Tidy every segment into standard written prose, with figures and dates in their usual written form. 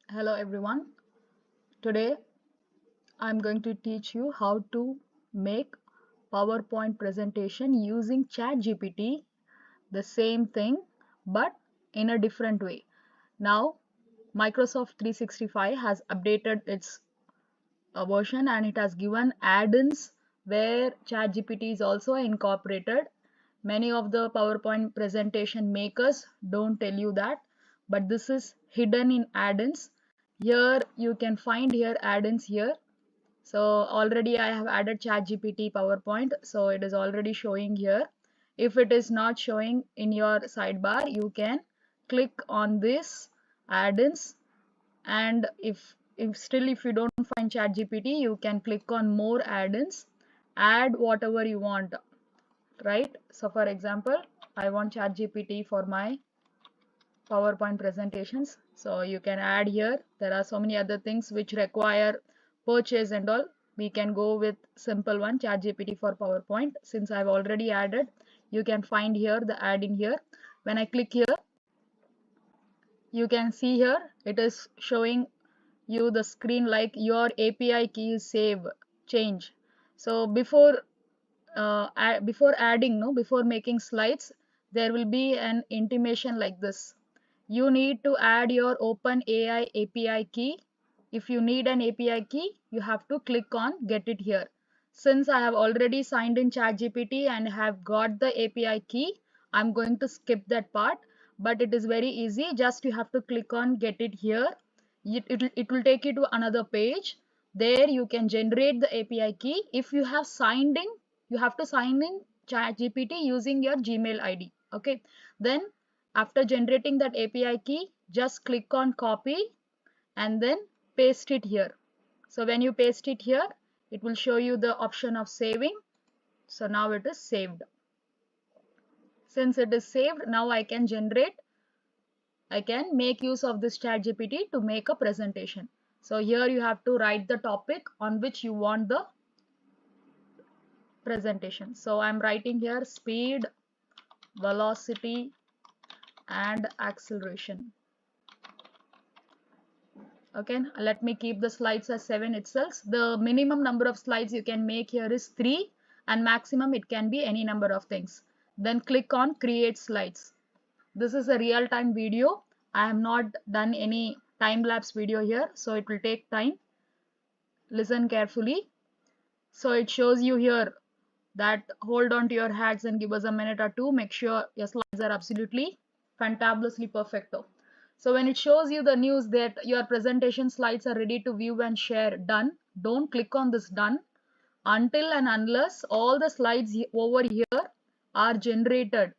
Hello everyone. Today I'm going to teach you how to make PowerPoint presentation using Chatgpt, the same thing but in a different way. Now Microsoft 365 has updated its version and it has given add-ins where Chatgpt is also incorporated. Many of the PowerPoint presentation makers don't tell you that, but this is hidden in add-ins. Here you can find here add-ins here. So already I have added ChatGPT PowerPoint, so it is already showing here. If it is not showing in your sidebar, you can click on this add-ins, and if you don't find ChatGPT, you can click on more add-ins, add whatever you want, right? So for example, I want ChatGPT for my PowerPoint presentations, so you can add here. There are so many other things which require purchase and all. We can go with simple one, ChatGPT for PowerPoint. Since I've already added, you can find here the add in here. When I click here, you can see here it is showing you the screen like your API key is save change. So before adding, no, before making slides, there will be an intimation like this. You need to add your OpenAI API key. If you need an API key, you have to click on get it here. Since I have already signed in ChatGPT and have got the API key, I'm going to skip that part, but it is very easy. Just you have to click on get it here. It will take you to another page. There you can generate the API key. If you have signed in, you have to sign in ChatGPT using your Gmail ID. Okay. Then after generating that API key, just click on copy and then paste it here. So when you paste it here, it will show you the option of saving. So now it is saved. Since it is saved, now I can make use of this ChatGPT to make a presentation. So here you have to write the topic on which you want the presentation. So I'm writing here speed, velocity and acceleration. Okay, let me keep the slides as 7 itself. The minimum number of slides you can make here is 3 and maximum it can be any number of things. Then click on create slides. This is a real-time video. I have not done any time-lapse video here, so it will take time. Listen carefully. So it shows you here that hold on to your hats and give us a minute or two. Make sure your slides are absolutely fantabulously perfecto. So when it shows you the news that your presentation slides are ready to view and share, done, don't click on this done until and unless all the slides over here are generated.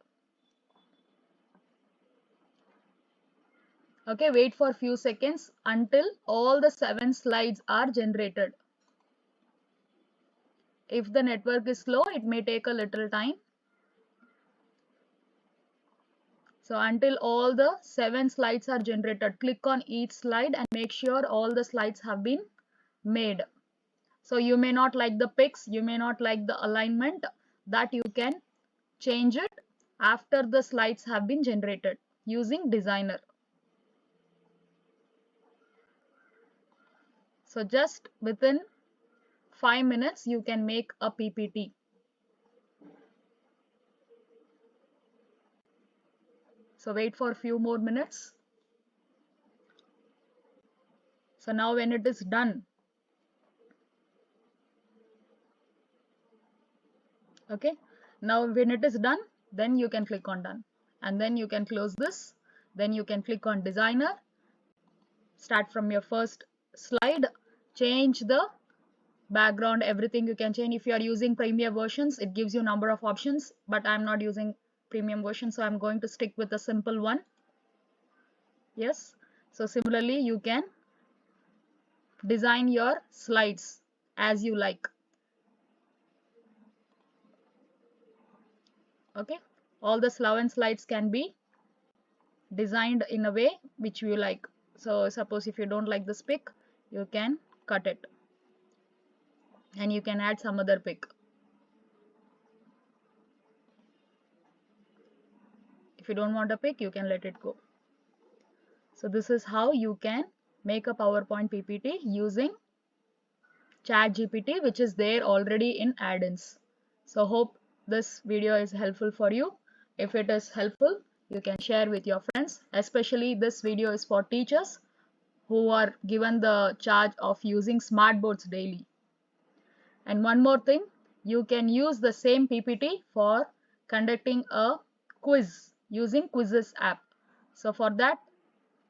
Okay, wait for a few seconds until all the 7 slides are generated. If the network is slow, it may take a little time. So until all the 7 slides are generated, click on each slide and make sure all the slides have been made. So you may not like the pics, you may not like the alignment, that you can change it after the slides have been generated using designer. So just within 5 minutes you can make a PPT. So wait for a few more minutes. So now when it is done, okay, now when it is done, then you can click on done and then you can close this. Then you can click on designer, start from your first slide, change the background, everything you can change. If you are using premium versions, it gives you number of options, but I'm not using premium version, so I'm going to stick with the simple one. Yes, so similarly you can design your slides as you like. Okay, all the Slavan slides can be designed in a way which you like. So suppose if you don't like this pic, you can cut it and you can add some other pic. If you don't want a pic, you can let it go. So this is how you can make a PowerPoint PPT using ChatGPT, which is there already in Addins. So hope this video is helpful for you. If it is helpful, you can share with your friends. Especially this video is for teachers who are given the charge of using smart boards daily. And one more thing, you can use the same PPT for conducting a quiz using quizzes app. So for that,